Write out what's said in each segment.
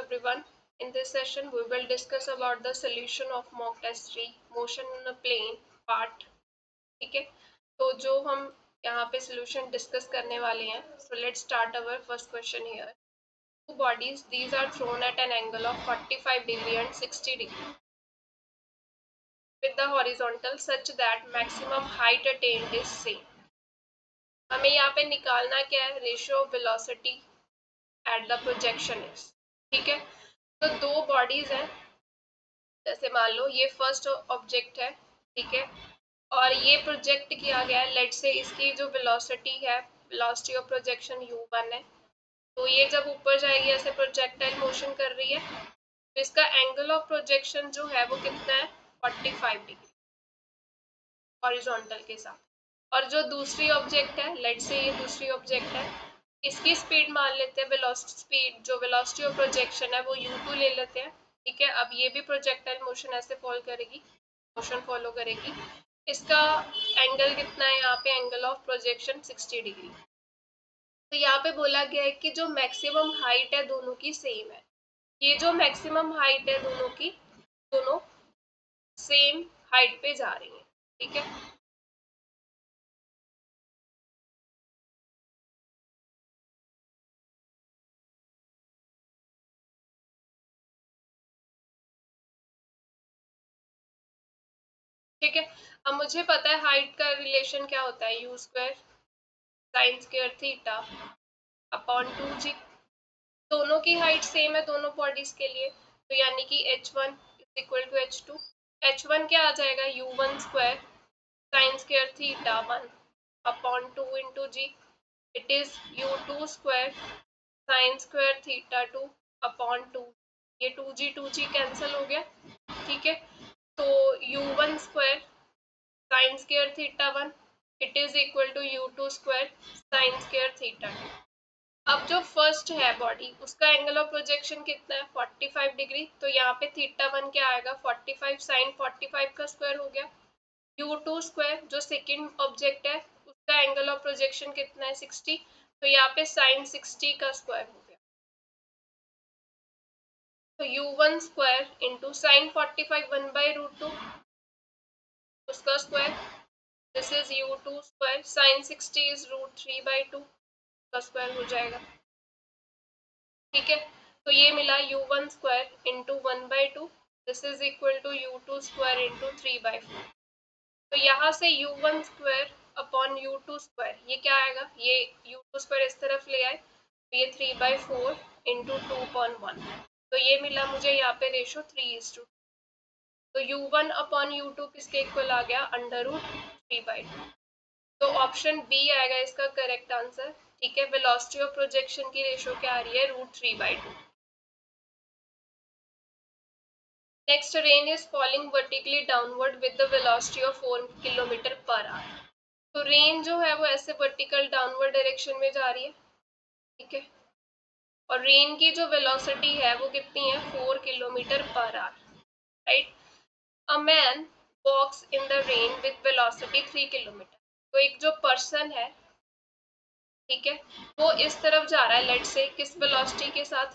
everyone. In this session, we will discuss about the solution of mock test 3 motion in a plane part. ठीक है, तो जो हम यहाँ पे solution discuss करने वाले हैं, so let's start our first question here. Two bodies, these are thrown at an angle of 45 degree and 60 degree with the horizontal such that maximum height attained is same. हमें यहाँ पे निकालना क्या है? Ratio of velocity at the projection is. ठीक है, तो दो बॉडीज हैं, जैसे मान लो ये फर्स्ट ऑब्जेक्ट है, ठीक है, और ये प्रोजेक्ट किया गया है। लेट से इसकी जो वेलोसिटी है, वेलोसिटी ऑफ प्रोजेक्शन u1 है, तो ये जब ऊपर जाएगी ऐसे प्रोजेक्टाइल मोशन कर रही है, तो इसका एंगल ऑफ प्रोजेक्शन जो है वो कितना है? 45 डिग्री हॉरिजॉन्टल के साथ। और जो दूसरी ऑब्जेक्ट है, लेट से ये दूसरी ऑब्जेक्ट है, इसकी स्पीड मान लेते हैं, वेलोसिटी स्पीड जो वेलोसिटी ऑफ प्रोजेक्शन है वो u2 ले लेते हैं। ठीक है, अब ये भी प्रोजेक्टाइल मोशन ऐसे फॉलो करेगी, मोशन फॉलो करेगी। इसका एंगल कितना है? यहाँ पे एंगल ऑफ प्रोजेक्शन 60 डिग्री। तो यहाँ पे बोला गया है कि जो मैक्सिमम हाइट है दोनों की सेम है। ये जो मैक्सिमम हाइट है दोनों की, दोनों सेम हाइट पे जा रही है। ठीक है, ठीक है। अब मुझे पता है हाइट का रिलेशन क्या होता है, u square sine square theta upon 2g। दोनों की हाइट सेम है दोनों बॉडीज के लिए, तो यानी कि h1 is equal to h2। h1 क्या आ जाएगा? u1 square sine square theta 1 upon 2 into g. It is u2 square sine square theta 2 upon 2। ये 2g कैंसिल हो गया। ठीक है, तो u1 square sine square theta 1 it is equal to u2 square sine square theta 2। अब जो first है body, उसका एंगल ऑफ प्रोजेक्शन कितना है? 45 डिग्री। तो यहाँ पे थीटा 1 क्या आएगा? 45 साइन 45 का स्क्वायर हो गया। u2 स्क्वायर जो सेकंड ऑब्जेक्ट है, उसका एंगल ऑफ प्रोजेक्शन कितना है? 60। तो यहाँ पे साइन 60 का स्क्वायर हो गया। तो u1 स्क्वायर इंटू साइन 45 1/√2 उसका square, this is u2 square sign 60 is √3/2 का स्क्वायर हो जाएगा। ठीक है, तो ये मिला u1 square into 1/2, this is equal to u2 square into 3/4। तो यहाँ से u1 square upon u2 square ये क्या आएगा? ये u2 स्क्वायर इस तरफ ले आए, तो ये 3/4 इंटू 2/1। तो ये मिला मुझे यहाँ पे रेशो 3:2। तो u1 अपॉन u2 किसके इक्वल आ गया? √3/2। तो ऑप्शन बी आएगा इसका करेक्ट आंसर। ठीक है, वेलोसिटी ऑफ प्रोजेक्शन की रेशो क्या आ रही है? √3/2। Next, rain is falling vertically downward with the velocity of 4 km/h। तो रेन जो है वो ऐसे वर्टिकल डाउनवर्ड डायरेक्शन में जा रही है। ठीक है, और रेन की जो वेलोसिटी है वो कितनी है? 4 km/h। Right, a man walks in the rain with velocity 3 kilometre. तो एक जो पर्सन है, ठीक है, वो इस तरफ जा रहा है, लेट से किस वेलोसिटी के साथ?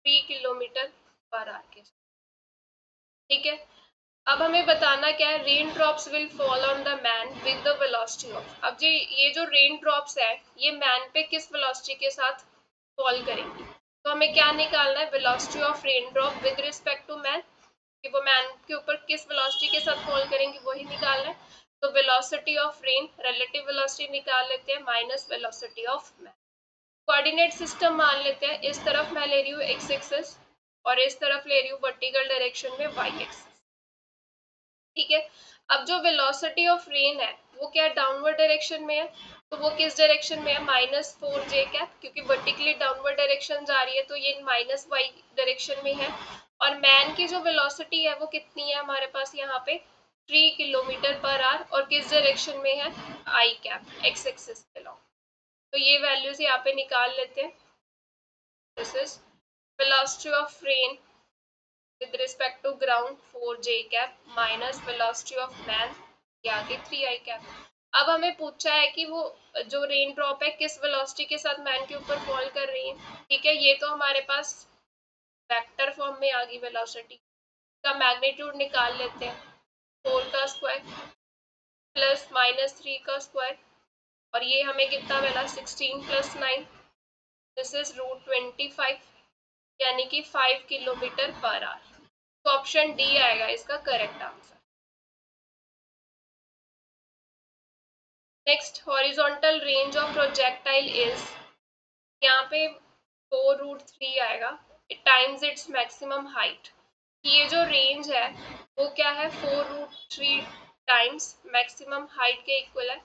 3 km/h के साथ। ठीक है, अब हमें बताना क्या है? Rain drops will fall on the man with the velocity of. अब जी ये जो रेन ड्रॉप्स है ये मैन पे किस वेलोसिटी के साथ फॉल करेंगी? तो हमें क्या निकालना है? Velocity of rain drop with respect to man, कि वो मैन के ऊपर किस वेलोसिटी के साथ फॉल करेंगे वही निकालना है। तो velocity of rain relative velocity निकाल लेते हैं minus velocity of man. Coordinate system मान लेते हैं, इस तरफ मैं ले रही हूँ x एक्सिस और इस तरफ ले रही हूँ वर्टिकल डायरेक्शन में y एक्सिस। ठीक है, अब जो वेलोसिटी ऑफ रेन है वो क्या डाउनवर्ड डायरेक्शन में है, तो वो किस डायरेक्शन में है? -4j कैप, क्योंकि वर्टिकली डाउनवर्ड डायरेक्शन जा रही है तो ये -y डायरेक्शन में है। और मैन की जो वेलोसिटी है वो कितनी है हमारे पास यहाँ पे? 3 km/h, और किस डायरेक्शन में है? I कैप, x एक्सिस पे लॉन्ग। तो ये वैल्यूज यहाँ पे निकाल लेते हैं। This is velocity of rain with respect to ground 4j cap minus velocity of man ये आ गई 3i cap। अब हमें पूछा है कि वो जो रेन ड्रॉप है किस वेलोसिटी के साथ मैन के ऊपर फॉल कर रही है। ठीक है, ये तो हमारे पास वेक्टर फॉर्म में आ गई वेलोसिटी का मैग्नीट्यूड निकाल लेते हैं 4 का स्क्वायर प्लस -3 का स्क्वायर और ये हमें कितना मिला 16 + 9 दिस इज √25 यानी कि 5 km/h। तो ऑप्शन डी आएगा इसका correct answer. Next horizontal range of projectile is, यहाँ पे 4√3 आएगा टाइम्स इट्स मैक्सिमम हाइट। ये जो रेंज है वो क्या है 4√3 टाइम्स मैक्सिमम हाइट के इक्वल है।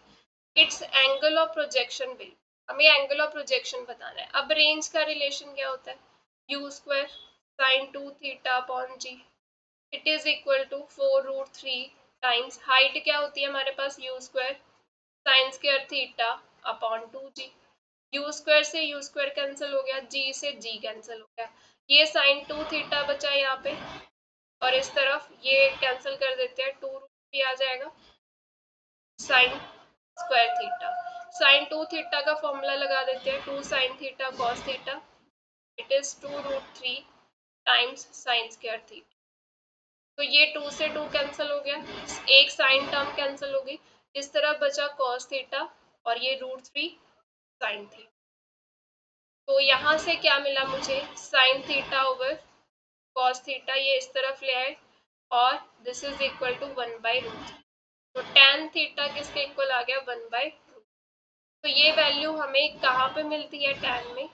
It's angle of projection will, हमें एंगल ऑफ प्रोजेक्शन बताना है। अब रेंज का रिलेशन क्या होता है u² sin 2θ/g it is equal to 4√3 times height क्या होती है हमारे पास u² sin²θ/2g। u² से u² कैंसिल हो गया, g से g कैंसिल हो गया, ये sin 2θ बचा यहाँ पे और इस तरफ ये कैंसिल कर देते हैं 2√3 आ जाएगा sin²θ। sin 2θ का फॉर्मूला लगा देते हैं 2 sin θ cos θ it is 2√3 times sin²θ। तो ये 2 से 2 कैंसिल हो गया, एक साइन टर्म कैंसिल हो गई, इस तरफ बचा cos θ और ये √3 sin θ। तो यहाँ से क्या मिला मुझे sin θ ओवर cos θ, ये इस तरफ ले आए और दिस इज इक्वल टू 1/√3। तो tan θ किसके इक्वल आ गया 1/√3। तो ये वैल्यू हमें कहाँ पे मिलती है tan में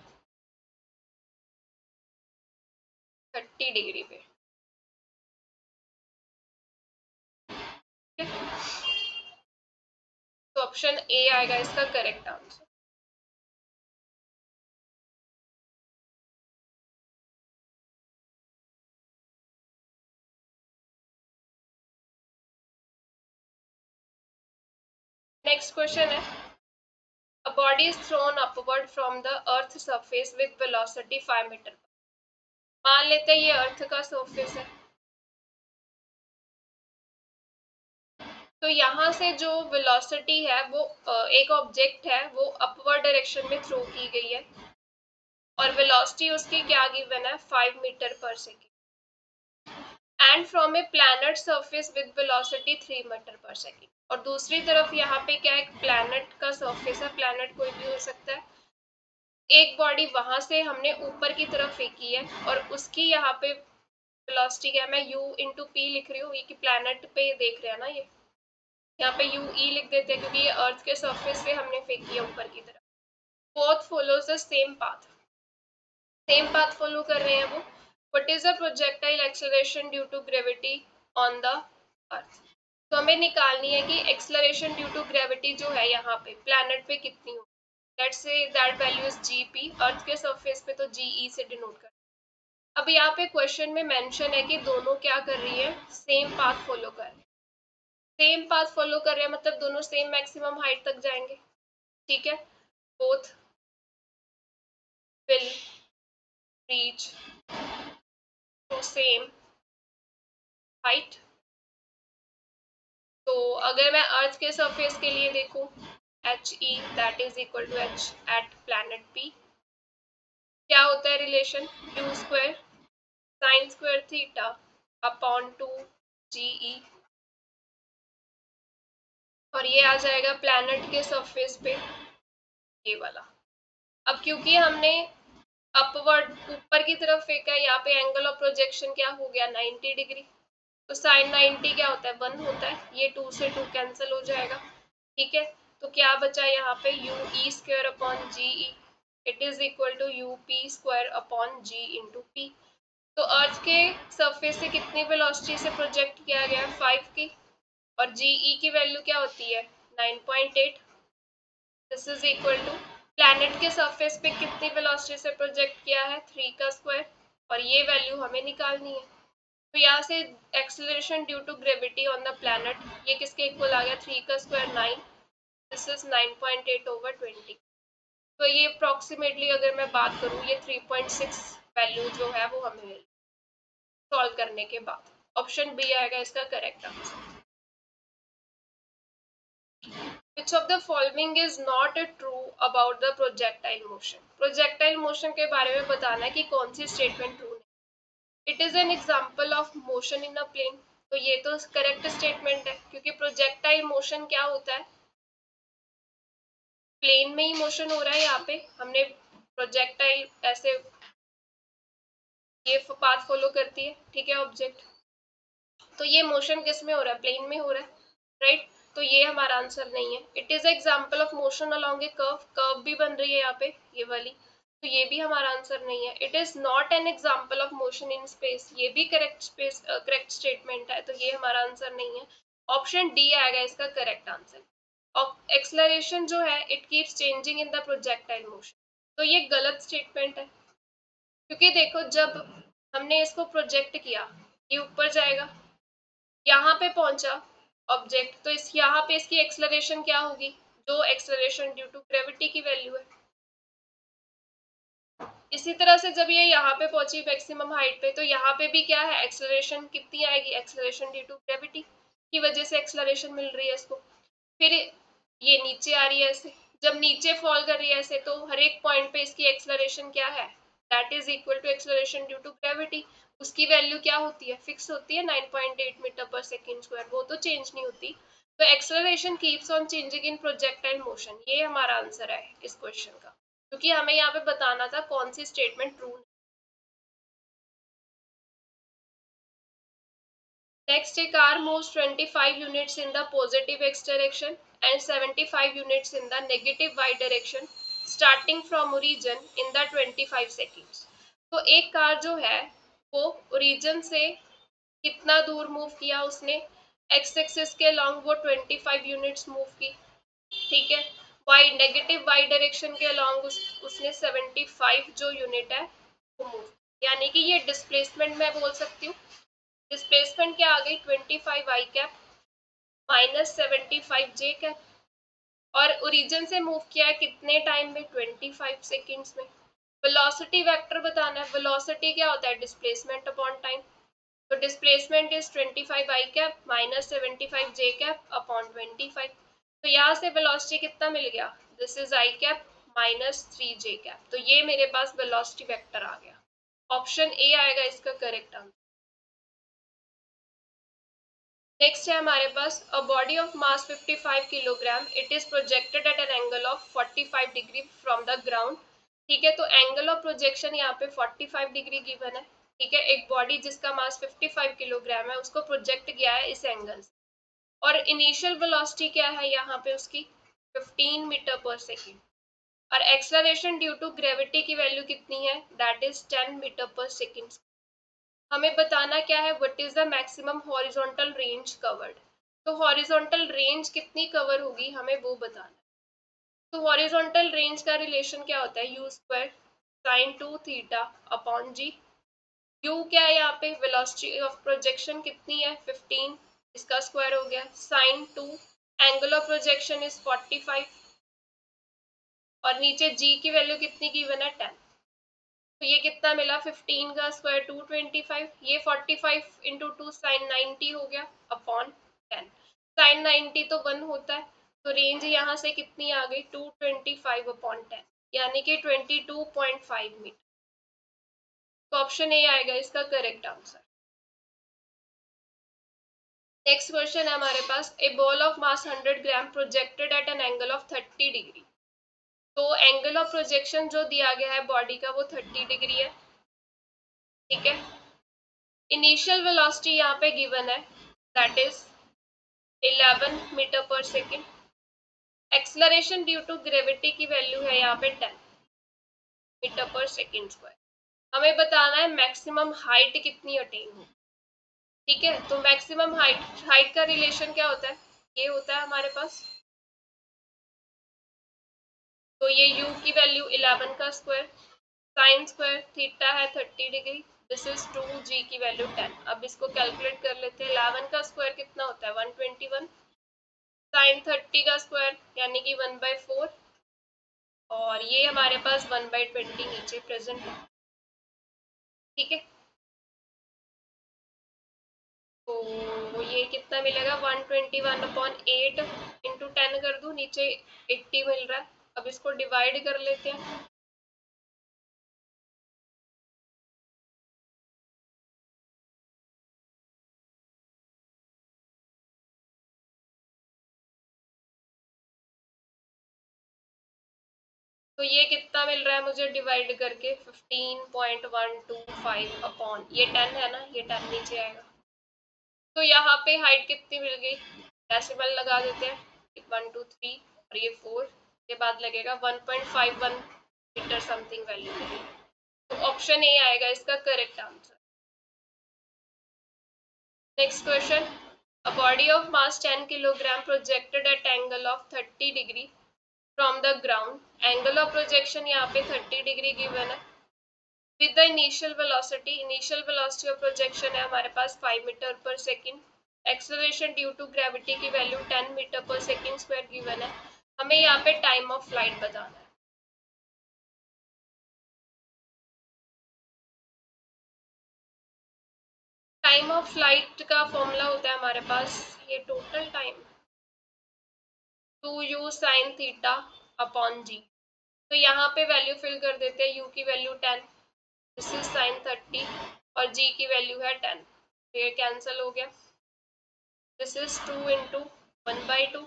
30 डिग्री पे। तो ऑप्शन ए आएगा इसका करेक्ट आंसर। नेक्स्ट क्वेश्चन है A body is thrown upward from the earth surface with velocity 5 metre. मान लेते हैं ये अर्थ का सरफेस है, तो यहाँ से जो वेलोसिटी है वो एक ऑब्जेक्ट है वो अपवर्ड डायरेक्शन में थ्रो की गई है और वेलोसिटी उसकी क्या गिवन है 5 metre per second and from a planet surface with velocity 3 metre per second. और दूसरी तरफ यहाँ पे क्या एक प्लैनेट का सरफेस है, प्लैनेट कोई भी हो सकता है, एक बॉडी वहां से हमने ऊपर की तरफ फेंकी है और उसकी यहाँ पे वेलोसिटी क्या है, मैं u इंटू पी लिख रही हूँ, ये कि प्लैनेट पे देख रहे हैं ना, ये यहाँ पे यू ई लिख देते हैं क्योंकि ये अर्थ के सरफेस से हमने फेंकी है ऊपर की तरफ। Both follows the same path follow कर रहे हैं वो। What is the projectile acceleration due to gravity on the earth. तो हमें निकालनी है कि एक्सेलरेशन ड्यू टू ग्रेविटी जो है यहाँ पे प्लैनेट पे कितनी हो। Let's say that value is GP, earth के सरफेस पे तो जीई से डिनोट कर। अब यहाँ पे क्वेश्चन में मेंशन है कि दोनों क्या कर रही है सेम पाथ फॉलो कर रहे हैं। सेम पाथ फॉलो कर रहे हैं मतलब दोनों सेम मैक्सिमम हाइट तक जाएंगे, ठीक है। Both will reach to same height. तो अगर मैं अर्थ के सरफेस के लिए देखूं H E that is equal to H at planet P, क्या होता है रिलेशन u² sin²θ/2 GE और ये आ जाएगा प्लैनेट के सरफेस पे ये वाला। अब क्योंकि हमने अपवर्ड ऊपर की तरफ फेंका है, यहाँ पे एंगल ऑफ प्रोजेक्शन क्या हो गया 90 डिग्री, तो साइन 90 क्या होता है 1 होता है, ये 2 से 2 कैंसिल हो जाएगा, ठीक है। तो क्या बचा यहाँ पे UE²/GE it is equal to UP²/G into P. तो अर्थ के सरफेस से कितनी वेलोसिटी से प्रोजेक्ट किया गया है 5 की और जीई की वैल्यू क्या होती है 9.8। This is equal to planet के सरफेस पे कितनी वेलोसिटी से प्रोजेक्ट किया है 3 का स्क्वायर और ये वैल्यू हमें निकालनी है। तो यहाँ से acceleration due to gravity on the planet ये किसके इक्वल आ गया 3 का स्क्वायर 9, दिस इज 9.8/20। तो ये अप्रॉक्सीमेटली अगर मैं बात करूँ ये 3.6 वैल्यू जो है वो हमें मिली सॉल्व करने के बाद। ऑप्शन बी आएगा इसका correct answer. Which of the following is not true about the projectile motion? Projectile motion के बारे में बताना है कि कौन सी स्टेटमेंट ट्रू है। It is an example of motion in a plane. तो ये तो करेक्ट स्टेटमेंट है, क्योंकि प्रोजेक्टाइल मोशन क्या होता है, प्लेन में ही मोशन हो रहा है। यहाँ पे हमने प्रोजेक्टाइल ऐसे ये पाथ फॉलो करती है, ठीक है, ऑब्जेक्ट। तो ये मोशन किस में हो रहा है, प्लेन में हो रहा है, राइट। तो ये हमारा आंसर नहीं है। It is example of motion along A curve, curve भी बन रही है यहाँ पे ये वाली, तो ये भी हमारा आंसर नहीं है। It is not an example of motion in space, ये भी करेक्ट स्पेस करेक्ट स्टेटमेंट है, तो ये हमारा आंसर नहीं है। ऑप्शन डी आएगा इसका करेक्ट आंसर। एक्सलरेशन जो है it keeps changing in the projectile motion, तो ये गलत स्टेटमेंट है, क्योंकि देखो जब हमने इसको प्रोजेक्ट किया, ये ऊपर जाएगा, यहाँ पे पहुंचा ऑब्जेक्ट, तो इस यहाँ पे इसकी एक्सलरेशन क्या होगी, जो एक्सलरेशन ड्यू टू ग्रेविटी की वैल्यू है। इसी तरह से जब ये यहाँ पे पहुंची मैक्सिमम हाइट पे, तो यहाँ पे भी क्या है, एक्सलरेशन कितनी आएगी, एक्सलरेशन ड्यू टू ग्रेविटी की वजह से एक्सलरेशन मिल रही है इसको। फिर ये नीचे आ रही है ऐसे, जब नीचे फॉल कर रही है ऐसे, तो हर एक पॉइंट पे इसकी एक्सलरेशन क्या है, that is equal to acceleration due to gravity. उसकी वैल्यू क्या होती है, फिक्स होती है 9.8 मीटर पर सेकेंड स्क्वायर, वो तो चेंज नहीं होती। तो acceleration keeps on changing in projectile motion, ये हमारा आंसर है इस क्वेश्चन का, क्योंकि हमें यहाँ पे बताना था कौन सी स्टेटमेंट ट्रू है। Next, a car moves 25 units in the positive x direction and 75 units in the negative y direction starting from origin in the 25 seconds. तो एक कार जो है वो ओरिजिन से कितना दूर मूव किया उसने, एक्स एक्सिस के लॉन्ग वो 25 यूनिट्स मूव की, ठीक है। वाई नेगेटिव वाई डायरेक्शन के अलॉन्ग उसने 75 जो यूनिट है वो मूव, यानी कि ये डिस्प्लेसमेंट मैं बोल सकती हूँ। डिस्प्लेसमेंट क्या आ गई, 25 आई कैप माइनस 75 जे कैप, और ओरिजिन से मूव किया है कितने टाइम में, 25 सेकेंड्स में। वेलोसिटी वेक्टर बताना है, वेलोसिटी क्या होता है, डिस्प्लेसमेंट अपॉन टाइम। तो displacement is 25 I cap minus 75 J cap upon 25। तो यहाँ से वेलोसिटी कितना मिल गया, this is I cap minus 3 J cap, तो ये मेरे पास वेलोसिटी वेक्टर आ गया। ऑप्शन ए आएगा इसका करेक्ट आंसर। नेक्स्ट है हमारे पास a body of mass 55 kilogram, it is projected at an angle of 45 degree from the ground, ठीक है। तो एंगल ऑफ प्रोजेक्शन यहाँ पे 45 डिग्री गिवन है, ठीक है। एक बॉडी जिसका मास 55 किलोग्राम है उसको प्रोजेक्ट किया है इस एंगल से, और इनिशियल वेलोसिटी क्या है यहाँ पे उसकी 15 मीटर पर सेकेंड, और एक्सलरेशन ड्यू टू ग्रेविटी की वैल्यू कितनी है, that is 10 metre per second. हमें बताना क्या है, what is the maximum horizontal range covered, तो हॉरिजॉन्टल रेंज कितनी कवर होगी हमें वो बताना है। तो हॉरिजॉन्टल रेंज का रिलेशन क्या होता है, u square sine 2 theta upon g. U क्या है यहाँ पे, वेलोसिटी ऑफ प्रोजेक्शन कितनी है 15, इसका स्क्वायर हो गया sine 2, angle of projection is 45, और नीचे जी की वैल्यू कितनी गिवन है 10। तो ये कितना मिला, 15 का स्क्वायर 225, ये 45 इंटू 2 साइन 90 हो गया अपॉन 10, साइन 90 तो 1 होता है, तो रेंज यहाँ से कितनी आ गई 225 अपॉन 10, यानी कि 22.5 मीटर। तो ऑप्शन ए आएगा इसका करेक्ट आंसर। नेक्स्ट क्वेश्चन है हमारे पास, a ball of mass 100 gram projected at an angle of 30 degree. तो एंगल ऑफ प्रोजेक्शन जो दिया गया है बॉडी का वो 30 डिग्री है, ठीक है। इनिशियल वेलोसिटी यहाँ पे गिवन है, that is 11 metre per second. Acceleration due to gravity की वैल्यू है यहाँ पे 10 मीटर पर सेकेंड स्क्वायर। हमें बताना है मैक्सिमम हाइट कितनी अटेन हो, ठीक है। तो मैक्सिमम हाइट, हाइट का रिलेशन क्या होता है, ये होता है हमारे पास, तो ये u की वैल्यू 11 का स्क्वायर साइन स्क्वायर थीटा है 30 डिग्री, दिस इज 2g की वैल्यू 10। अब इसको कैलकुलेट कर लेते हैं, 11 का स्क्वायर कितना होता है 121, साइन 30 का स्क्वायर यानी कि 1/4, और ये हमारे पास 1/20 नीचे प्रेजेंट है, ठीक है। तो ये कितना मिलेगा 121/8 इंटू 10 कर दूं, नीचे 80 मिल रहा है। अब इसको डिवाइड कर लेते हैं, तो ये कितना मिल रहा है मुझे डिवाइड करके 15.125 अपॉन ये 10 है ना, ये 10 नीचे आएगा। तो यहाँ पे हाइट कितनी मिल गई, डेसिमल लगा देते हैं, 1 2 3 और ये 4 के बाद लगेगा 1.51 मीटर समथिंग वैल्यू। तो ऑप्शन ए आएगा इसका correct answer. Next question, a body of mass 10 kilogram projected at angle of 30 degree from the ground, angle of projection यहाँ पे 30 डिग्री गिवन है, with the initial velocity of projection है हमारे पास 5 metre per second, acceleration due to gravity की value 10 metre per second square given है, हमें यहाँ पे टाइम ऑफ फ्लाइट बताना है। टाइम ऑफ फ्लाइट का फॉर्मूला होता है हमारे पास ये total time 2u sin theta upon G. तो यहाँ पे वैल्यू फिल कर देते हैं, u की वैल्यू 10, दिस इज sin 30 और g की वैल्यू है 10, तो ये कैंसिल हो गया, दिस इज 2 इंटू 1/2।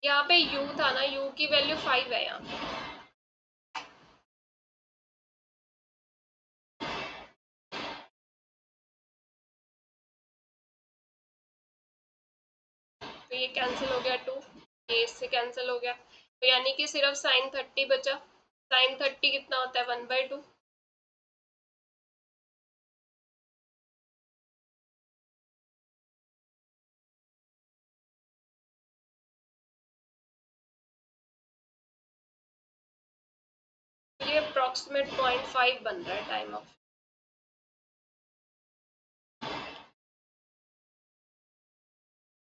यहाँ पे u था ना, u की वैल्यू 5 है यहाँ पे, तो ये कैंसिल हो गया 2, ये इससे कैंसिल हो गया, तो यानी कि सिर्फ sin 30 बचा। sin 30 कितना होता है 1/2, ये अप्रोक्सीमेट 0.5 बन रहा है टाइम ऑफ।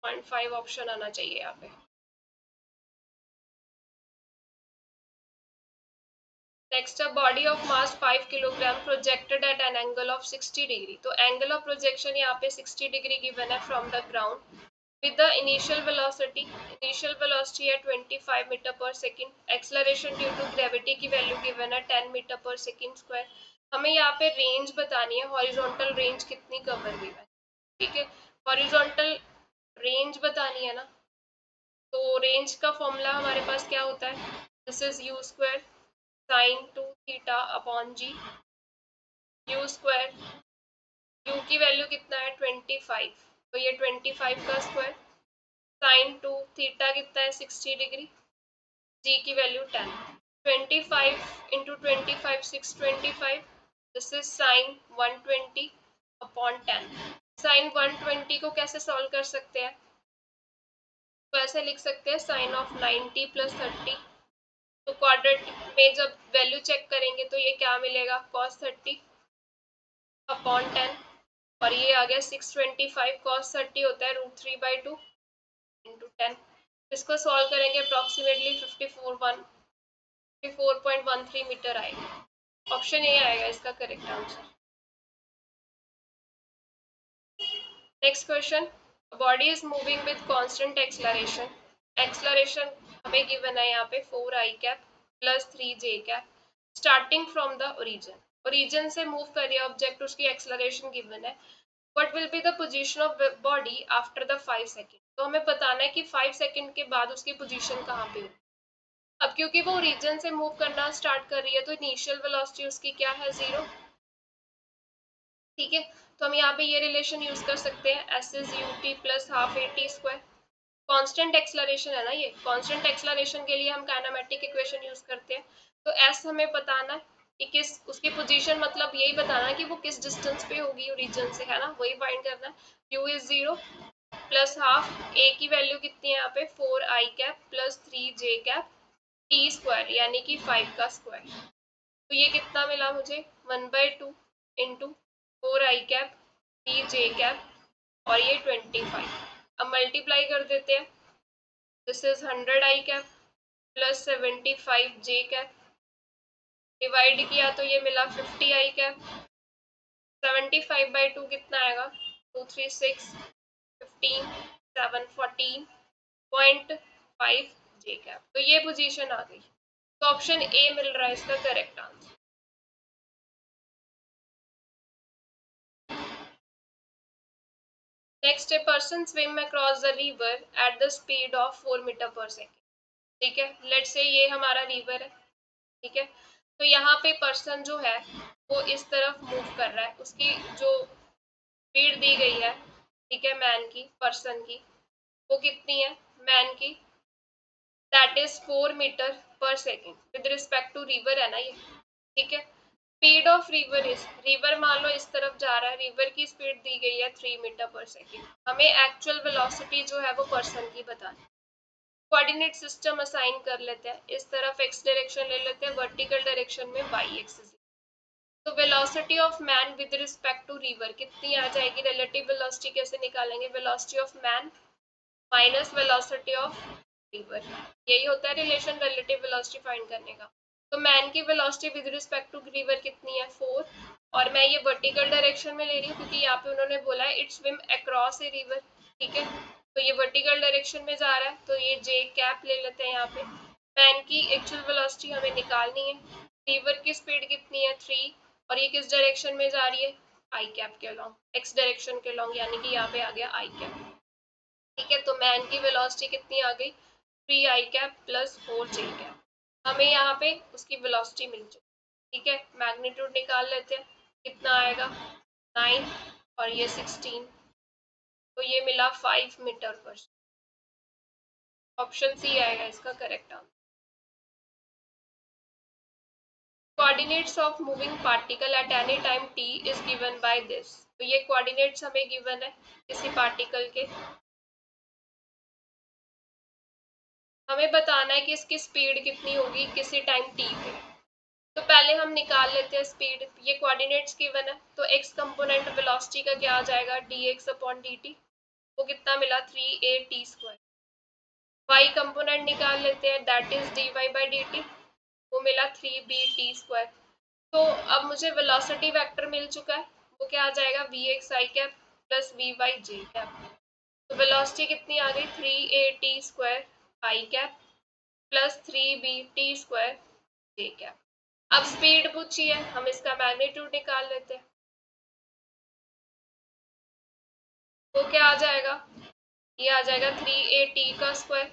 0.5 ऑप्शन आना चाहिए यहाँ पे। नेक्स्ट है body of mass 5 kilogram projected at an angle of 60 degree. तो एंगल ऑफ प्रोजेक्शन यहाँ पे 60 डिग्री गिवन है from the ground with the initial velocity है 25 metre per second, acceleration due to gravity की वैल्यू गिवन है 10 metre per second square. हमें यहाँ पे रेंज बतानी है, हॉरिजॉन्टल रेंज कितनी कवर हुई है, ठीक है, हॉरिजॉन्टल रेंज बतानी है ना। तो रेंज का फॉर्मूला हमारे पास क्या होता है, this is u square sin 2 theta upon g, u square, u की वैल्यू कितना है 25, तो ये 25 का स्क्वायर, sin 2 थीटा कितना है 60 डिग्री, g की value 10, 25 into 25 625, this is sin 120 upon 10। sin 120 को कैसे सॉल्व कर सकते हैं, तो ऐसे लिख सकते हैं sin ऑफ 90 प्लस 30, तो क्वाड्रेटिक में जब वैल्यू चेक करेंगे तो ये क्या मिलेगा cos 30 अपॉन 10, और ये आ गया 625, cos 30 होता है √3/2 इंटू 10, इसको सॉल्व करेंगे अप्रॉक्सीमेटली 54.13 मीटर आएगा। ऑप्शन ए आएगा इसका correct answer. Next question, body is moving with constant acceleration, acceleration हमें गिवन है यहाँ पे 4i cap plus 3j cap starting from the origin, origin से मूव कर रही है ऑब्जेक्ट, उसकी एक्सलरेशन गिवन है, what will be the position of body after the 5 second. तो हमें बताना है कि 5 सेकेंड के बाद उसकी पोजीशन कहाँ पे होगी। अब क्योंकि वो रीजन से मूव करना स्टार्ट कर रही है तो इनिशियल वेलोसिटी उसकी क्या है 0, ठीक है, तो हम यहाँ पे ये रिलेशन यूज कर सकते हैं, S is U T plus half A T square, constant acceleration है ना, ये कॉन्स्टेंट एक्सलरेशन के लिए हम काइनेमेटिक इक्वेशन यूज करते हैं, तो एस हमें बताना है कि किस उसकी पोजीशन, मतलब यही बताना है कि वो किस डिस्टेंस पे होगी ओरिजिन से, है ना, वही फाइंड करना है। यू इज 0 प्लस हाफ, ए की वैल्यू कितनी है यहाँ पे 4i cap plus 3j cap T square यानी कि 5 का स्क्वायर, तो ये कितना मिला मुझे 1/2 इंटू 4i कैप टी जे कैप और ये 25, अब मल्टीप्लाई कर देते हैं, this is 100i cap plus 75j cap, divide किया तो ये मिला 50i कैप, 75/2 कितना आएगा 2 3 6 15 7 14.5 j कैप, तो ये पोजीशन आ गई, तो ऑप्शन ए मिल रहा है इसका correct answer. Next a person swim across the river at the speed of 4 metre per second. ठीक है, लेट्स से ये हमारा रिवर है। ठीक है, तो यहाँ पे पर्सन जो है वो इस तरफ मूव कर रहा है, उसकी जो स्पीड दी गई है, ठीक है, मैन की, पर्सन की, वो कितनी है मैन की, that is 4 metre per second with respect to river है ना ये। ठीक है, speed of river is, river मान लो इस तरफ जा रहा है, रिवर की स्पीड दी गई है 3 मीटर पर सेकेंड, हमें एक्चुअल वेलोसिटी जो है वो पर्सन की बतानी। कोऑर्डिनेट सिस्टम असाइन कर लेते हैं, इस तरफ एक्स डायरेक्शन ले लेते हैं, वर्टिकल डायरेक्शन में वाई एक्सिस। तो velocity of man with respect to river कितनी आ जाएगी, रिलेटिव वेलोसिटी कैसे निकालेंगे, velocity of man minus velocity of river, यही होता है रिलेशन रिलेटिव वेलोसिटी फाइंड करने का। तो मैन की velocity with respect to river कितनी है 4, और मैं ये वर्टिकल डायरेक्शन में ले रही हूँ क्योंकि यहाँ पे उन्होंने बोला है it swim across a river. ठीक है, तो ये वर्टिकल डायरेक्शन में जा रहा है, तो ये जे कैप ले लेते हैं यहाँ पे। मैन की एक्चुअल वेलोसिटी हमें निकालनी है, रिवर की स्पीड कितनी है 3, और ये किस डायरेक्शन में जा रही है आई कैप के लॉन्ग, एक्स डायरेक्शन के लॉन्ग, यानी कि यहाँ पे आ गया आई कैप। ठीक है, तो मैन की वेलोसिटी कितनी आ गई 3 आई कैप प्लस 4 जे कैप, हमें यहाँ पे उसकी वेलोसिटी मिल चुकी। ठीक है, मैग्नीट्यूड निकाल लेते हैं, कितना आएगा 9 और ये 16, तो ये मिला 5 मीटर पर। ऑप्शन सी आएगा इसका correct answer. Coordinates of moving particle at any time t is given by this, तो ये कोऑर्डिनेट्स हमें गिवन है किसी पार्टिकल के, हमें बताना है कि इसकी स्पीड कितनी होगी किसी टाइम t पे। तो पहले हम निकाल लेते हैं स्पीड, ये कोऑर्डिनेट्स गिवन है, तो x कंपोनेंट वेलोसिटी का क्या आ जाएगा dx अपॉन dt, वो कितना मिला 3a t²। y कंपोनेंट निकाल लेते हैं, that is dy by dt, वो मिला 3b t²। तो अब मुझे वेलोसिटी वेक्टर मिल चुका है, वो क्या आ जाएगा vx i cap plus vy j cap. तो वेलोसिटी कितनी आ गई 3a t² i cap plus 3b t² j cap. अब स्पीड पूछी है, हम इसका मैग्नीट्यूड निकाल लेते हैं, वो क्या आ जाएगा, ये आ जाएगा 3a t²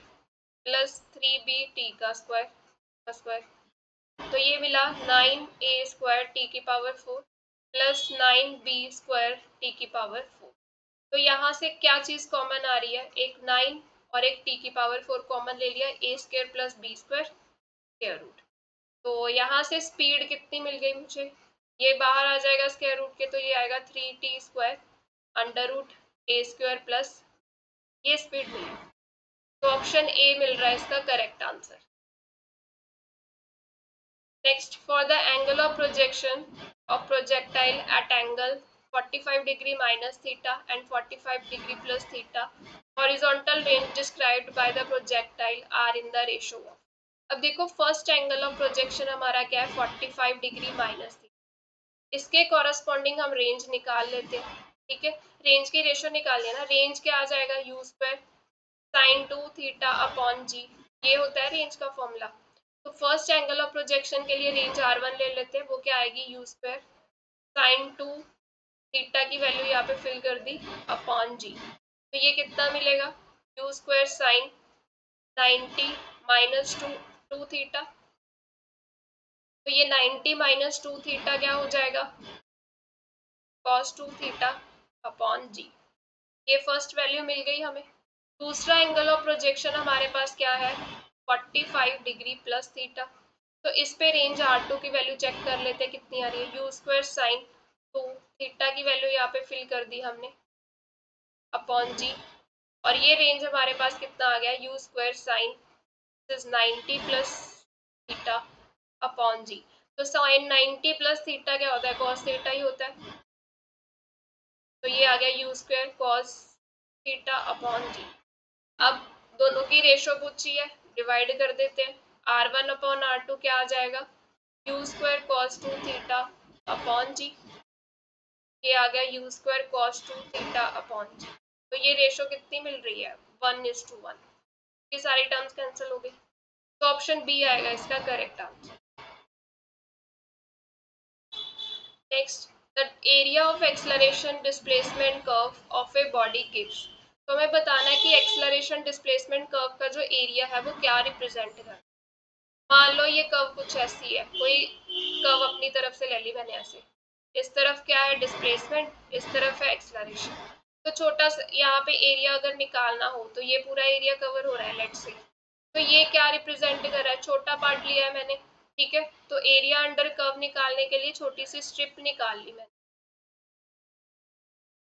plus 3b t² तो ये मिला 9a² t⁴ plus 9b² t⁴। तो यहाँ से क्या चीज कॉमन आ रही है, एक 9 और एक t⁴ कॉमन ले लिया, a² plus b² square root. तो यहाँ से स्पीड कितनी मिल गई मुझे, ये बाहर आ जाएगा स्क्वायर रूट के, तो ये आएगा 3t² under root a² plus, ये स्पीड मिली। तो ऑप्शन ए मिल रहा है इसका correct answer. Next, for the angle of projection of projectile at angle 45 degree minus theta and 45 degree plus theta, horizontal range described by the projectile are in the ratio of। अब देखो first angle of projection हमारा क्या है 45 degree minus theta, इसके corresponding हम range निकाल लेते हैं। ठीक है, रेंज की रेशो निकाल लेना, रेंज क्या आ जाएगा u² sin 2 थीटा अपॉन जी, ये होता है रेंज का फॉर्मूला। तो फर्स्ट एंगल ऑफ प्रोजेक्शन के लिए रेंज r1 ले लेते हैं, वो क्या आएगी u² sin 2 थीटा की वैल्यू यहाँ पे फिल कर दी अपॉन जी, तो ये कितना मिलेगा u² sin 90 माइनस 2 थीटा, तो ये 90 माइनस 2 थीटा क्या हो जाएगा cos 2 थीटा अपॉन जी, ये फर्स्ट वैल्यू मिल गई हमें। दूसरा एंगल ऑफ प्रोजेक्शन हमारे पास क्या है 45 डिग्री प्लस थीटा, तो इस पे रेंज R2 की वैल्यू चेक कर लेते हैं कितनी आ रही है, u² sin 2 थीटा की वैल्यू यहाँ पे फिल कर दी हमने अपॉन जी, और ये रेंज हमारे पास कितना आ गया u² sin 90 plus theta upon G, तो sin 90 प्लस थीटा क्या होता है cos थीटा ही होता है, तो ये आ गया u² cos थीटा अपॉन जी। अब दोनों की रेशो पूछी है, डिवाइड कर देते हैं, r1 अपॉन r2 क्या आ जाएगा u² cos 2 थीटा अपॉन जी, ये आ गया u² cos 2 theta upon G. तो ये रेशो कितनी मिल रही है 1:1, ये सारी टर्म्स कैंसिल हो गई, तो ऑप्शन बी आएगा इसका correct answer. Next, the area of acceleration displacement curve of a body gives. तो हमें बताना है कि एक्सलरेशन डिस्प्लेसमेंट कर्व का जो एरिया है वो क्या रिप्रेजेंट कर। मान लो ये कर्व कुछ ऐसी है, कोई कर्व अपनी तरफ से ले ली मैंने ऐसे, इस तरफ क्या है डिस्प्लेसमेंट, इस तरफ है एक्सलरेशन। तो छोटा सा यहाँ पे एरिया अगर निकालना हो तो ये पूरा एरिया कवर हो रहा है लेट्स से, तो ये क्या रिप्रेजेंट कर रहा है, छोटा पार्ट लिया है मैंने, ठीक है। तो एरिया अंडर कर्व निकालने के लिए छोटी सी स्ट्रिप निकाल ली मैंने।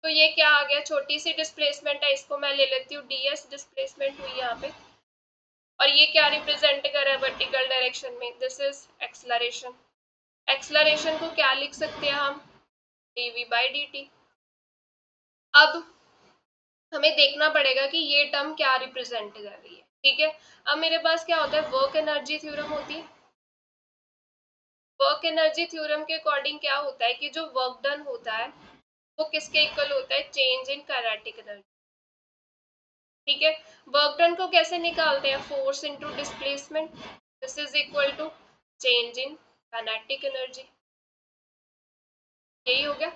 तो ये क्या आ गया, छोटी सी डिस्प्लेसमेंट है, इसको मैं ले लेती हूँ ds डिस्प्लेसमेंट हुई यहाँ पे। और ये क्या रिप्रेजेंट कर रहा है वर्टिकल डायरेक्शन में, दिस इज एक्सलरेशन। एक्सलरेशन को क्या लिख सकते हैं हम, dv/dt। अब हमें देखना पड़ेगा कि ये टर्म क्या रिप्रेजेंट कर रही है, ठीक है। अब मेरे पास क्या होता है, वर्क एनर्जी थ्योरम होती है। वर्क एनर्जी थ्योरम के अकॉर्डिंग क्या होता है कि जो वर्क डन होता है वो किसके इक्वल होता है, चेंज इन काइनेटिक एनर्जी, ठीक है। वर्क डन को कैसे निकालते हैं, force into displacement, this is equal to change in kinetic energy. यही हो गया।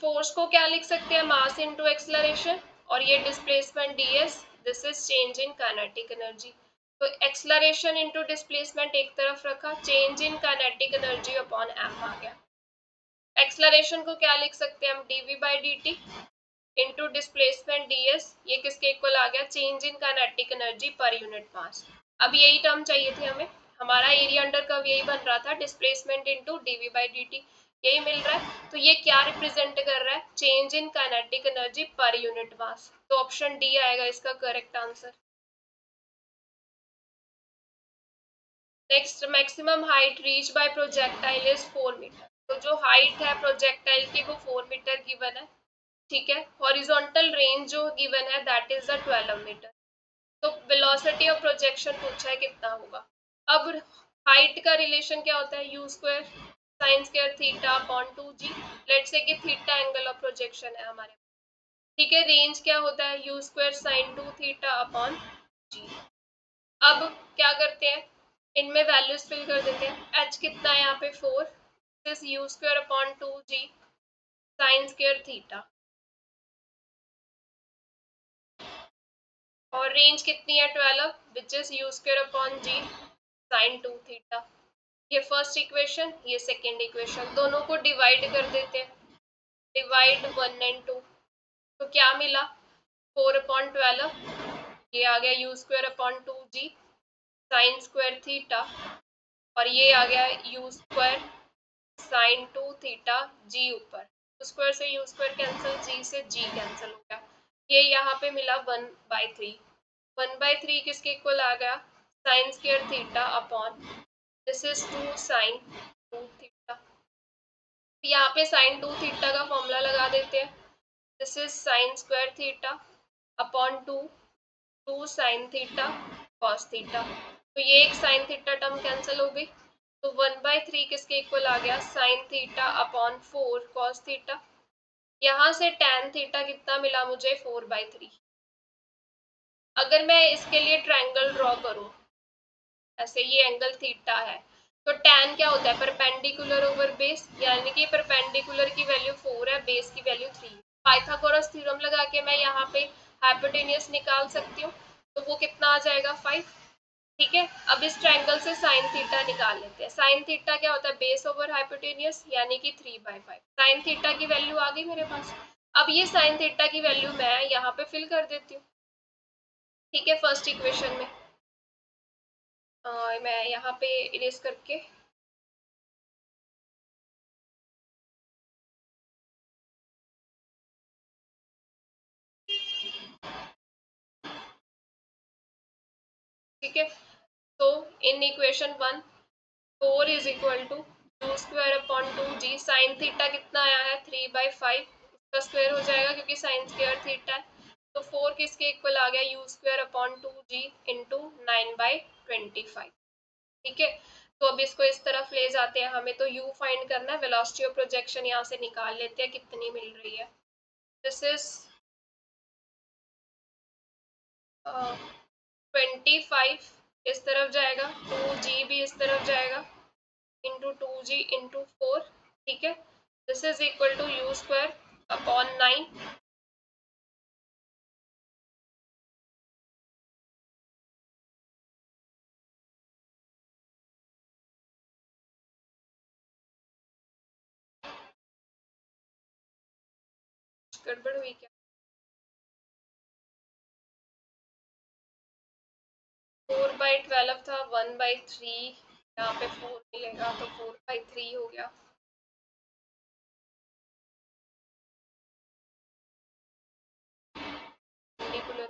फोर्स को क्या लिख सकते हैं, मास इनटू एक्सलरेशन, और ये displacement ds, this is change in kinetic energy. तो एक्सलरेशन इनटू डिस्प्लेसमेंट एक तरफ रखा, change in kinetic energy upon m आ गया। एक्सलरेशन को क्या लिख सकते हैं हम, dv/dt इनटू डिस्प्लेसमेंट ds, ये किसके इक्वल आ गया, change in kinetic energy per unit मास। अब यही टर्म चाहिए थे हमें, हमारा एरिया अंडर कर्व यही बन रहा था, डिस्प्लेसमेंट इनटू dv/dt, यही मिल रहा है। तो ये क्या रिप्रेजेंट कर रहा है, change in kinetic energy per unit mass. तो ऑप्शन डी आएगा इसका correct answer. Next, maximum height reach by projectile is 4 metre. तो जो हाइट है प्रोजेक्टाइल की वो 4 मीटर गिवन है, ठीक है। हॉरिजॉन्टल रेंज जो गिवन है दैट इज द 12 मीटर। तो वेलोसिटी ऑफ प्रोजेक्शन पूछा है कितना होगा। अब हाइट का रिलेशन क्या होता है, u square sine square theta upon 2g। Let's say कि थीटा एंगल ऑफ प्रोजेक्शन है हमारे, ठीक है। रेंज क्या होता है, u square sine 2 theta upon g। अब क्या करते हैं, इनमें वैल्यूज फिल कर देते हैं। h कितना है यहाँ पे 4, this u square upon 2g sine square theta, और रेंज कितनी है 12, which is u square upon g sine 2 theta. ये फर्स्ट इक्वेशन, ये सेकेंड इक्वेशन, दोनों को डिवाइड कर देते हैं, डिवाइड 1 एंड 2। तो क्या मिला, 4/12, ये आ गया you square upon 2g sine square theta, और ये आ गया यू स्क्वायर साइन 2 थीटा जी ऊपर, स्क्वायर से यू स्क्वायर कैंसिल, जी से जी कैंसिल हो गया। ये यहाँ पे मिला 1/3, 1/3 किसके इक्वल आ गया, sine square theta upon, this is 2 sine 2 theta. यहाँ पे साइन 2 थीटा का फॉर्मूला लगा देते हैं, this is sine square theta upon 2 sine theta cos theta. तो ये एक साइन थीटा टर्म कैंसिल हो गई, तो 1/3 किसके इक्वल आ गया, sine theta upon 4 cos theta. यहाँ से टैन थीटा कितना मिला मुझे, 4/3। अगर मैं इसके लिए ट्रायंगल ड्रॉ करूँ, ऐसे ये एंगल थीटा है, तो टैन क्या होता है, परपेंडिकुलर ओवर बेस, यानी कि परपेंडिकुलर की वैल्यू 4 है, बेस की वैल्यू 3। पाइथागोरस थ्योरम लगा के मैं यहाँ पे हाइपोटेनियस निकाल सकती हूँ, तो वो कितना आ जाएगा 5, ठीक है। अब इस ट्रायंगल से साइन थीटा निकाल लेते हैं। साइन थीटा क्या होता है, बेस ओवर हाइपोटेनियस, यानी कि 3/5। साइन थीटा की वैल्यू आ गई मेरे पास। अब ये साइन थीटा की वैल्यू मैं यहाँ पे फिल कर देती हूँ, ठीक है, फर्स्ट इक्वेशन में। मैं यहाँ पे इरेज करके, ठीक है। तो in equation 1, 4 is equal to u square upon 2g, sine theta कितना आया है 3/5, उसका स्क्वायर हो जाएगा क्योंकि साइन स्क्वायर थीटा है। तो 4 किसके इक्वल आ गया, you square upon 2g into 9/25, ठीक है। तो अब इसको इस तरफ ले जाते हैं, हमें तो u फाइंड करना है, वेलोसिटी ऑफ प्रोजेक्शन यहाँ से निकाल लेते हैं कितनी मिल रही है, दिस इज 25 इस तरफ जाएगा, 2g भी इस तरफ जाएगा, इंटू 2g इंटू 4, ठीक है। This is equal to u square upon 9। गड़बड़ हुई क्या? 4/12 था, 1/3, यहाँ पे 4 मिलेगा तो 4/3 हो गया। Perpendicular,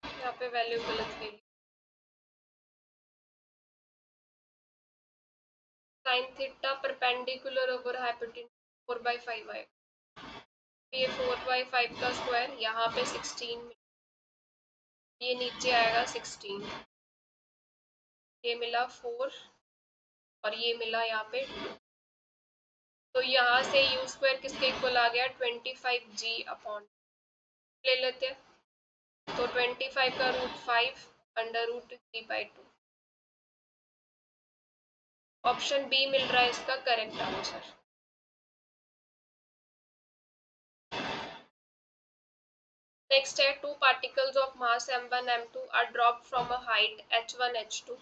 यहाँ पे वैल्यू गलत ले ली। Sine theta perpendicular over hypotenuse 4/5 आएगा। ये 4/5 का स्क्वायर, यहाँ पे 16, ये नीचे आएगा 16, ये मिला 4 और ये मिला यहाँ पे 2। तो यहाँ से यू स्क्वायर किसके इक्वल आ गया? 25g अपॉन ले लेते हैं, तो 25 का root 5 under root 3/2। Option B मिल रहा है इसका करेक्ट आंसर। नेक्स्ट है, two particles of mass m1 m2 are dropped from a height h1 h2,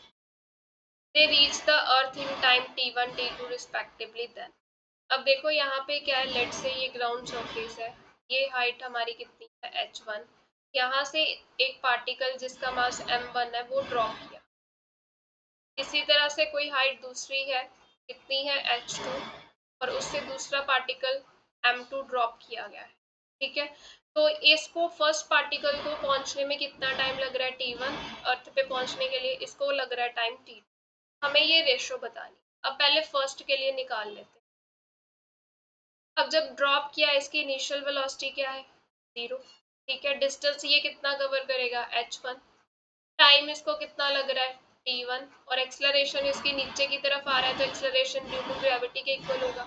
they reach the earth in time t1 t2 respectively, then. अब देखो यहाँ पे क्या है, लेट से ये ग्राउंड सरफेस है, ये हाइट हमारी कितनी है h1, यहाँ से एक पार्टिकल जिसका मास m1 है वो ड्रॉप किया, इसी तरह से कोई हाइट दूसरी है, कितनी है h2, और उससे दूसरा पार्टिकल m2 ड्रॉप किया गया है, ठीक है। तो इसको फर्स्ट पार्टिकल को पहुंचने में कितना टाइम लग रहा है t1, अर्थ पे पहुंचने के लिए इसको लग रहा है टाइम t2, हमें ये रेशो बतानी। अब पहले फर्स्ट के लिए निकाल लेते हैं। अब जब ड्रॉप किया इसकी इनिशियल वेलोसिटी क्या है? 0, ठीक है। डिस्टेंस ये कितना कवर करेगा? h1। टाइम इसको कितना लग रहा है? t1, और एक्सेलरेशन इसकी नीचे की तरफ आ रहा है तो एक्सेलरेशन ड्यू टू ग्रेविटी के इक्वल होगा,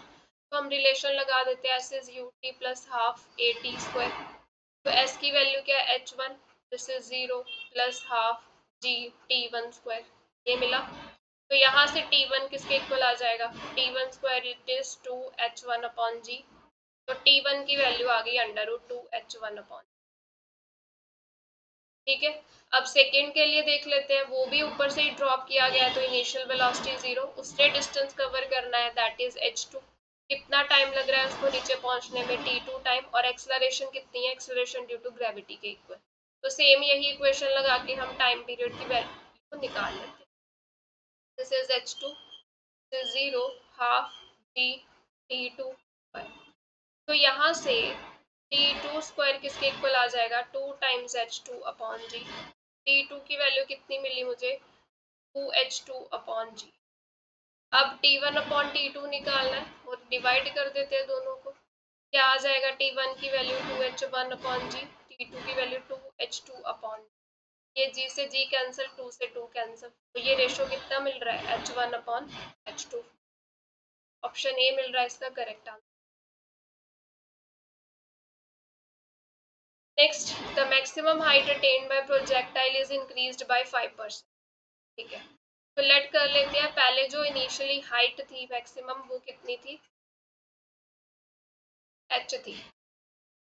तो हम रिलेशन लगा देते हैं, s is ut plus half at square. तो s की वैल्यू क्या है? h1, this is 0 plus half g t1 square, ये मिला। तो यहाँ से t1 किसके इक्वल आ जाएगा? t1 square it is 2h1 upon G, तो t1 की वैल्यू आ गई अंडर रूट 2h1 अपॉन, ठीक है। अब सेकेंड के लिए देख लेते हैं, वो भी ऊपर से ही ड्रॉप किया गया है तो इनिशियल वेलोसिटी 0, उससे डिस्टेंस कवर करना है, दैट इज h2। कितना टाइम लग रहा है उसको नीचे पहुंचने में? t2 टाइम, और एक्सेलरेशन कितनी है? एक्सेलरेशन ड्यू टू ग्रेविटी के इक्वल। तो सेम यही इक्वेशन लगा के हम टाइम पीरियड की वैल्यू को निकाल लेते हैं। This is h2, this is 0 half g t2, तो यहाँ से t2 स्क्वायर किसके इक्वल आ जाएगा? 2 टाइम्स h2 अपॉन जी। t2 की वैल्यू कितनी मिली मुझे? 2h2 अपॉन जी। अब t1 अपॉन t2 निकालना है, और डिवाइड कर देते हैं दोनों को, क्या आ जाएगा? t1 की वैल्यू 2h1 अपॉन जी, t2 की वैल्यू 2h2 अपॉन, ये g से g कैंसिल, 2 से 2 कैंसिल, तो ये रेशो कितना मिल रहा है? h1 upon h2। Option A मिल रहा है इसका correct answer. Next, the maximum height attend bye projectile is increased by 5%, ठीक है। तो लेट कर लेते हैं, पहले जो इनिशियली हाइट थी मैक्सिमम वो कितनी थी? h थी,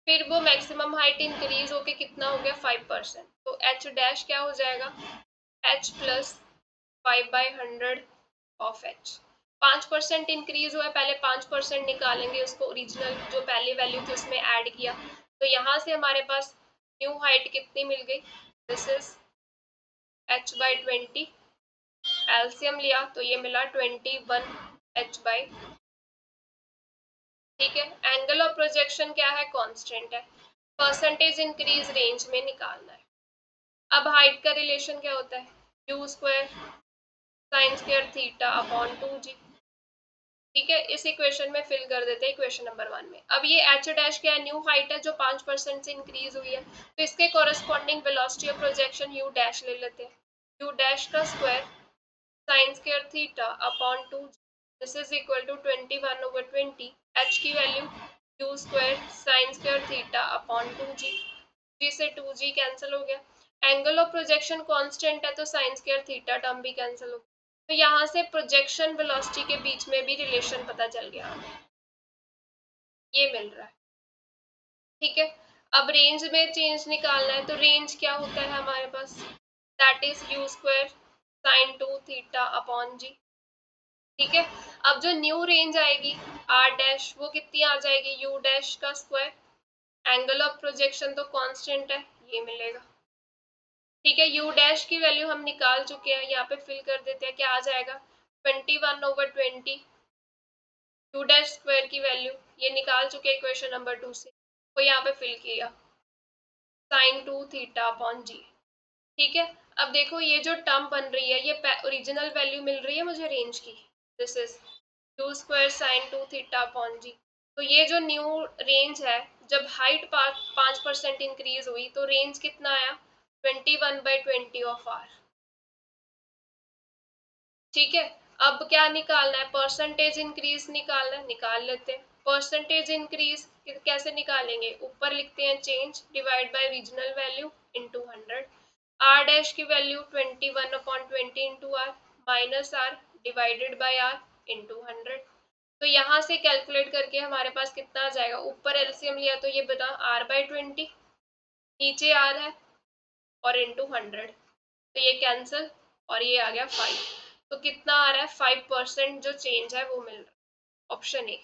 फिर वो मैक्सिमम हाइट इंक्रीज होके कितना हो गया? 5%, तो h डैश क्या हो जाएगा? h plus 5/100 of h। 5% increase हुआ है, पहले 5% निकालेंगे, उसको ओरिजिनल जो पहली वैल्यू थी उसमें ऐड किया, तो यहाँ से हमारे पास न्यू हाइट कितनी मिल गई? दिस इज h/20, एलसीएम लिया तो ये मिला 21h/। ठीक है, एंगल ऑफ प्रोजेक्शन क्या है, कांस्टेंट है, परसेंटेज इंक्रीज रेंज में निकालना है। अब हाइट का रिलेशन क्या होता है, u square sine square theta upon 2g। ठीक है, इस इक्वेशन में फिल कर देते हैं इक्वेशन नंबर 1 में। अब ये h डैश क्या है, न्यू हाइट है जो 5% से इंक्रीज हुई है, तो इसके corresponding velocity of projection u dash ले लेते हैं। u डैश का square sine square theta upon 2, this is equal to 21/20। h की value u square sine square theta upon 2g, g से 2g कैंसिल हो गया। एंगल ऑफ प्रोजेक्शन कांस्टेंट है तो साइन स्क्वायर थीटा टर्म भी cancel हो गया। तो यहाँ से प्रोजेक्शन वेलोसिटी के बीच में भी रिलेशन पता चल गया, ये मिल रहा है। ठीक है, अब रेंज में चेंज निकालना है, तो रेंज क्या होता है हमारे पास, that is u square sine 2 theta upon G. ठीक है, अब जो न्यू रेंज आएगी आर डैश, वो कितनी आ जाएगी, यू डैश का स्क्वायर, एंगल ऑफ प्रोजेक्शन तो कांस्टेंट है, ये मिलेगा। ठीक है, यू डैश की वैल्यू हम निकाल चुके हैं, यहाँ पे फिल कर देते हैं, क्या आ जाएगा 21/20। यू डैश स्क्वायर की वैल्यू ये निकाल चुके हैं इक्वेशन नंबर 2 से, वो यहाँ पे फिल किया साइन 2 थीटा अपॉन जी। ठीक है, अब देखो ये जो टर्म बन रही है, ये ओरिजिनल वैल्यू मिल रही है मुझे रेंज की, this is u square sine 2 theta upon G. तो ये जो न्यू रेंज है, जब हाइट 5% इंक्रीज हुई तो रेंज कितना आया, 21/20 ऑफ आर। ठीक है, अब क्या निकालना है, परसेंटेज इंक्रीज निकालना है, निकाल लेते हैं। परसेंटेज इंक्रीज कैसे निकालेंगे, ऊपर लिखते हैं change divide by regional value into 100। R dash की value 21/20 into R minus R divided by R into 100। तो यहाँ से कैलकुलेट करके हमारे पास कितना आ जाएगा, ऊपर एलसीएम लिया तो ये बना r/20, नीचे आर है और इंटू 100, तो ये कैंसिल और ये आ गया 5। तो कितना आ रहा है, 5% जो चेंज है वो मिल रहा है, option A.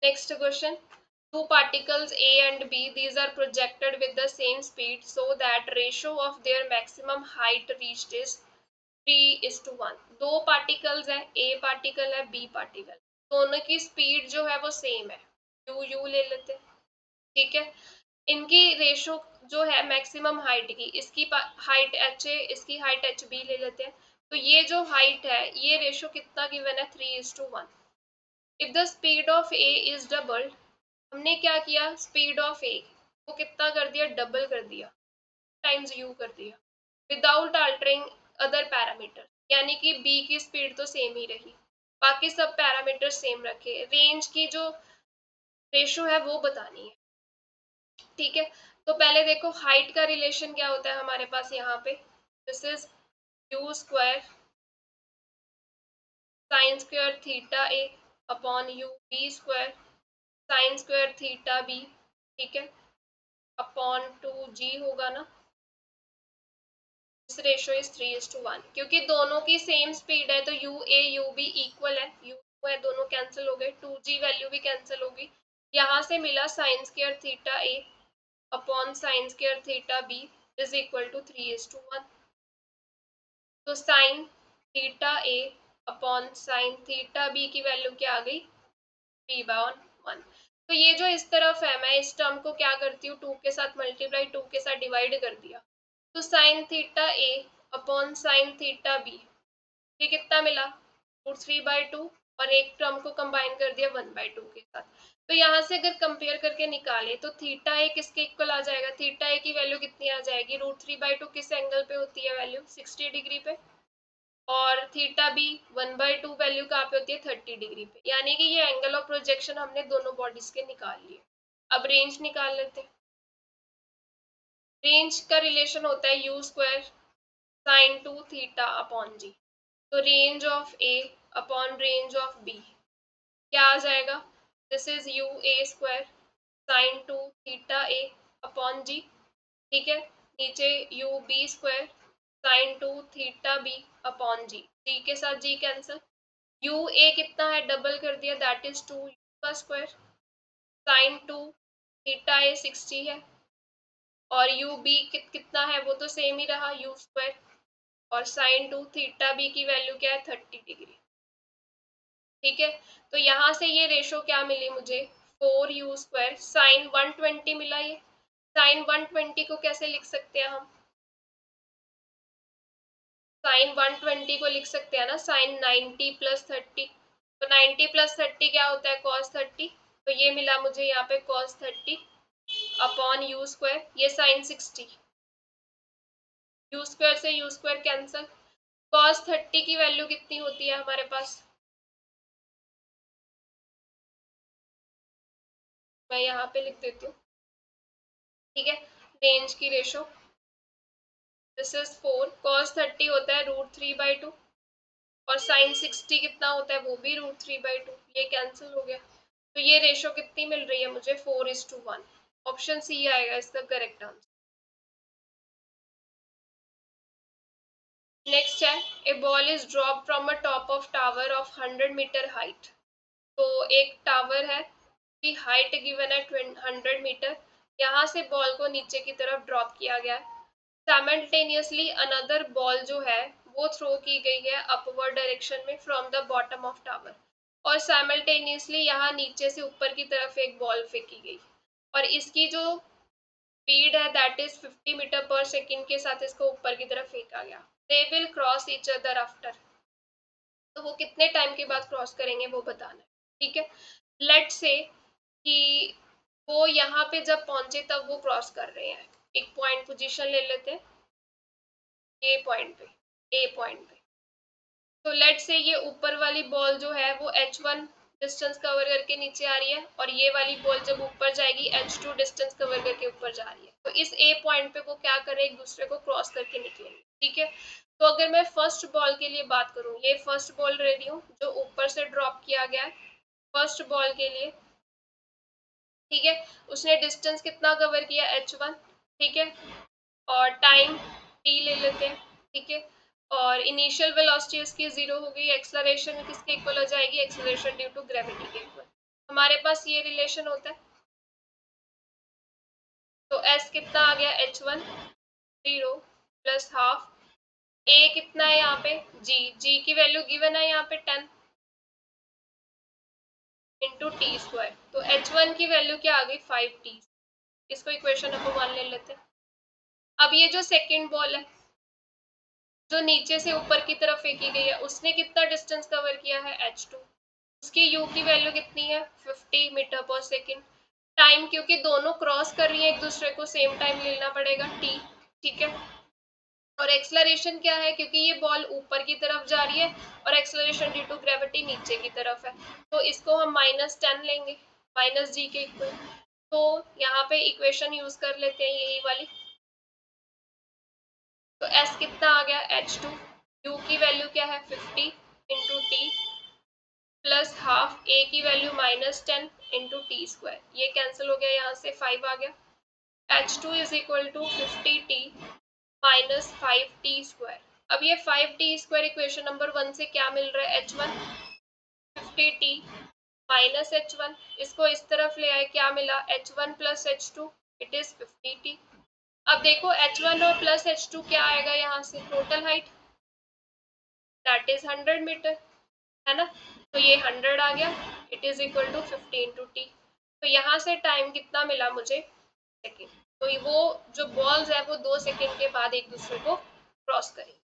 Next question, two particles A and B, these are projected with the same speed so that ratio of their maximum height reached is 3:1। दो पार्टिकल्स है, A पार्टिकल है, B पार्टिकल, दोनों की speed जो है वो same है, u ले लेते हैं। ठीक है, इनकी रेशो जो है मैक्सिमम हाइट की, इसकी हाइट h है, इसकी हाइट hb ले लेते हैं। तो ये जो हाइट है, ये रेशो कितना गिवन है, 3:1। If the speed of A is double, हमने क्या किया, स्पीड ऑफ ए को कितना कर दिया, डबल कर दिया, टाइम्स यू कर दिया, विदाउट अल्टरिंग अदर पैरामीटर, यानी कि बी की स्पीड तो सेम ही रही, बाकी सब पैरामीटर सेम रखे, रेंज की जो रेशो है वो बतानी है। ठीक है, तो पहले देखो हाइट का रिलेशन क्या होता है हमारे पास यहाँ पे, this is u square sine square theta A upon u B square sine square theta B. ठीक है, अपॉन 2g होगा ना, दिस रेशो इज 3:1, क्योंकि दोनों की सेम स्पीड है तो u A u B equal है, यू है दोनों कैंसिल हो गए, 2g वैल्यू भी कैंसिल होगी। यहाँ से मिला sine square theta A upon sine square theta B is equal to 3:1। तो sine theta A upon sine theta B की वैल्यू क्या आ गई, 3/1। तो ये जो इस तरफ है, मैं इस टर्म को क्या करती हूँ, 2 के साथ मल्टीप्लाई, 2 के साथ डिवाइड कर दिया, तो sine theta A upon sine theta B, ये कितना मिला, √3/2, और एक टर्म को कंबाइन कर दिया 1/2 के साथ। तो यहाँ से अगर कंपेयर करके निकाले तो थीटा ए किसके इक्वल आ जाएगा, थीटा ए की वैल्यू कितनी आ जाएगी, √3/2 किस एंगल पे होती है वैल्यू, 60 डिग्री पे, और थीटा बी 1/2 वैल्यू कहाँ पे होती है, 30 डिग्री पे, यानी कि ये एंगल ऑफ प्रोजेक्शन हमने दोनों बॉडीज के निकाल लिए। अब रेंज निकाल लेते हैं। रेंज का रिलेशन होता है u square sine 2 theta upon G. तो range of A upon range of B क्या आ जाएगा, this is u A square sine 2 theta A upon G. ठीक है, नीचे u B square sine 2 theta B upon G, G के साथ जी cancel, U A कितना है, डबल कर दिया, दैट इज 2 का स्क्वायर, साइन 2 थीटा ए 60 है, और यू बी कितना है, वो तो सेम ही रहा, यू स्क्वायर और साइन 2 थीटा बी की वैल्यू क्या है 30 डिग्री। ठीक है, तो यहाँ से ये रेशो क्या मिली मुझे 4u² साइन 120 मिला। ये साइन 120 को कैसे लिख सकते हैं हम, साइन 120 को लिख सकते हैं ना साइन 90 + 30। तो 90 + 30 क्या होता है cos 30। तो ये मिला मुझे यहाँ पे cos 30 अपॉन u², ये साइन 60, u² से u² कैंसल। cos 30 की वैल्यू कितनी होती है हमारे पास, मैं यहाँ पे लिख देती हूँ। ठीक है, रेंज की रेशो दिस इज 4, cos 30 होता है √3/2 और साइन 60 कितना होता है वो भी √3/2, ये कैंसिल हो गया। तो ये रेशो कितनी मिल रही है मुझे 4:1। ऑप्शन सी आएगा इसका करेक्ट आंसर। नेक्स्ट है a ball is drop from a top of tower of 100 metre height. तो एक टावर है की हाइट गिवन है 100 मीटर, यहाँ से बॉल को नीचे की तरफ ड्रॉप किया गया है। साइमल्टेनियसली अनदर बॉल जो है वो थ्रो की गई है अपवर्ड डायरेक्शन में from the bottom of tower, और साइमल्टेनियसली यहाँ नीचे से ऊपर की तरफ एक बॉल फेंकी गई और इसकी जो स्पीड है that is 50 metre per second के साथ इसको ऊपर की तरफ फेंका गया। They will cross each other after, तो वो कितने टाइम के बाद क्रॉस करेंगे वो बताना है। ठीक है, लेट से कि वो यहाँ पे जब पहुंचे तब वो क्रॉस कर रहे हैं, एक पॉइंट पोजीशन ले लेते हैं ए पॉइंट पे, ए पॉइंट पे। तो लेट से ये ऊपर वाली बॉल जो है वो h1 डिस्टेंस कवर करके नीचे आ रही है और ये वाली बॉल जब ऊपर जाएगी h2 डिस्टेंस कवर करके ऊपर जा रही है। तो इस ए पॉइंट पे वो क्या करे, एक दूसरे को क्रॉस करके निकलेंगे। ठीक है, तो अगर मैं फर्स्ट बॉल के लिए बात करूँ, ये फर्स्ट बॉल रेडी हूँ जो ऊपर से ड्रॉप किया गया है फर्स्ट बॉल के लिए। ठीक है, उसने डिस्टेंस कितना कवर किया h1। ठीक है, और टाइम t ले लेते हैं। ठीक है, और इनिशियल वेलोसिटी उसकी 0 हो गई, एक्सेलरेशन किसके इक्वल हो जाएगी, एक्सेलरेशन ड्यू टू ग्रेविटी के इक्वल। हमारे पास ये रिलेशन होता है, तो s कितना आ गया h1 0 प्लस हाफ, a कितना है यहाँ पे g की वैल्यू गिवन है यहाँ पे 10 इंटू t²। तो h1 की वैल्यू क्या आ गई 5t, इसको इक्वेशन नंबर 1 ले लेते हैं। अब ये जो सेकेंड बॉल है जो नीचे से ऊपर की तरफ फेंकी गई है उसने कितना डिस्टेंस कवर किया है h2, उसकी u की वैल्यू कितनी है 50 मीटर पर सेकेंड। टाइम क्योंकि दोनों क्रॉस कर रही है एक दूसरे को सेम टाइम लेना पड़ेगा t। ठीक है, और एक्सलरेशन क्या है, क्योंकि ये बॉल ऊपर की तरफ जा रही है और एक्सलरेशन ड्यू टू ग्रेविटी नीचे की तरफ है, तो इसको हम -10 लेंगे -g के इक्वल। तो यहाँ पे इक्वेशन यूज कर लेते हैं यही वाली। तो s कितना आ गया h2, u की वैल्यू क्या है 50 into T plus half, a की वैल्यू -10 इंटू t², ये कैंसिल हो गया, यहाँ से 5 आ गया। h2 is equal to 50t minus 5t²। अब ये 5t² इक्वेशन नंबर 1 से क्या मिल रहा है h1 50t माइनस h1, इसको इस तरफ ले आए क्या मिला h1 plus h2 it is 50t। अब देखो h1 और प्लस h2 क्या आएगा यहाँ से, total height that is 100 metre, है ना। तो ये 100 आ गया, it is equal to 50 into t. तो यहाँ से टाइम कितना मिला मुझे सेकेंड। तो वो जो बॉल्स है वो 2 सेकेंड के बाद एक दूसरे को क्रॉस करेंगे।